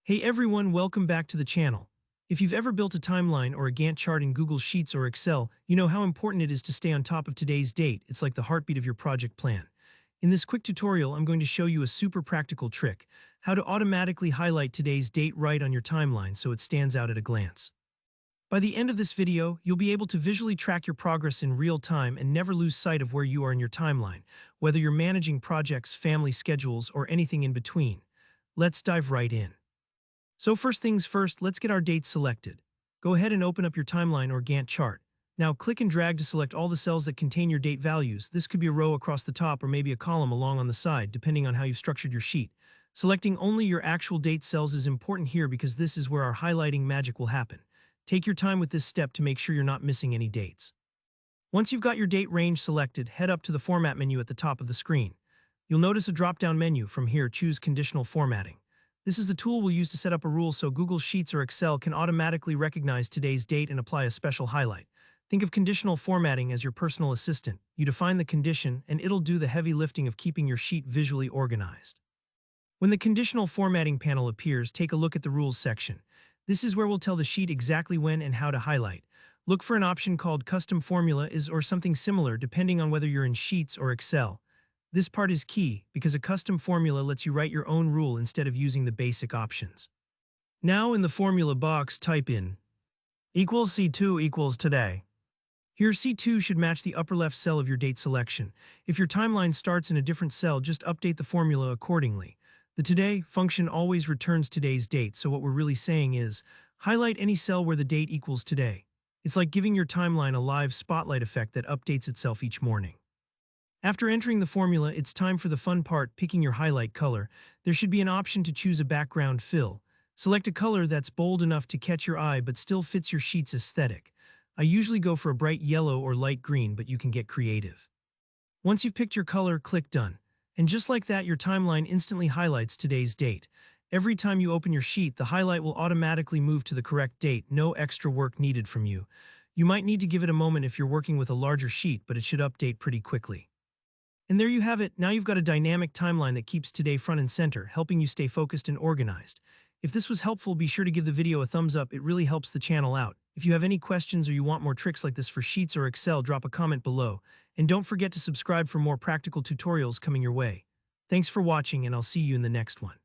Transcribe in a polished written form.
Hey everyone, welcome back to the channel. If you've ever built a timeline or a Gantt chart in Google Sheets or Excel, you know how important it is to stay on top of today's date. It's like the heartbeat of your project plan. In this quick tutorial, I'm going to show you a super practical trick, how to automatically highlight today's date right on your timeline so it stands out at a glance. By the end of this video, you'll be able to visually track your progress in real time and never lose sight of where you are in your timeline, whether you're managing projects, family schedules, or anything in between. Let's dive right in. So first things first, let's get our dates selected. Go ahead and open up your timeline or Gantt chart. Now click and drag to select all the cells that contain your date values. This could be a row across the top or maybe a column along on the side, depending on how you've structured your sheet. Selecting only your actual date cells is important here because this is where our highlighting magic will happen. Take your time with this step to make sure you're not missing any dates. Once you've got your date range selected, head up to the Format menu at the top of the screen. You'll notice a drop-down menu. From here, choose Conditional Formatting. This is the tool we'll use to set up a rule so Google Sheets or Excel can automatically recognize today's date and apply a special highlight. Think of conditional formatting as your personal assistant. You define the condition, and it'll do the heavy lifting of keeping your sheet visually organized. When the conditional formatting panel appears, take a look at the Rules section. This is where we'll tell the sheet exactly when and how to highlight. Look for an option called Custom Formula or something similar depending on whether you're in Sheets or Excel. This part is key because a custom formula lets you write your own rule instead of using the basic options. Now in the formula box, type in equals C2 equals today. Here C2 should match the upper left cell of your date selection. If your timeline starts in a different cell, just update the formula accordingly. The today function always returns today's date, so what we're really saying is, highlight any cell where the date equals today. It's like giving your timeline a live spotlight effect that updates itself each morning. After entering the formula, it's time for the fun part, picking your highlight color. There should be an option to choose a background fill. Select a color that's bold enough to catch your eye but still fits your sheet's aesthetic. I usually go for a bright yellow or light green, but you can get creative. Once you've picked your color, click Done. And just like that, your timeline instantly highlights today's date. Every time you open your sheet, the highlight will automatically move to the correct date, no extra work needed from you. You might need to give it a moment if you're working with a larger sheet, but it should update pretty quickly. And there you have it. Now you've got a dynamic timeline that keeps today front and center, helping you stay focused and organized. If this was helpful, be sure to give the video a thumbs up. It really helps the channel out. If you have any questions or you want more tricks like this for Sheets or Excel, drop a comment below. And don't forget to subscribe for more practical tutorials coming your way. Thanks for watching, and I'll see you in the next one.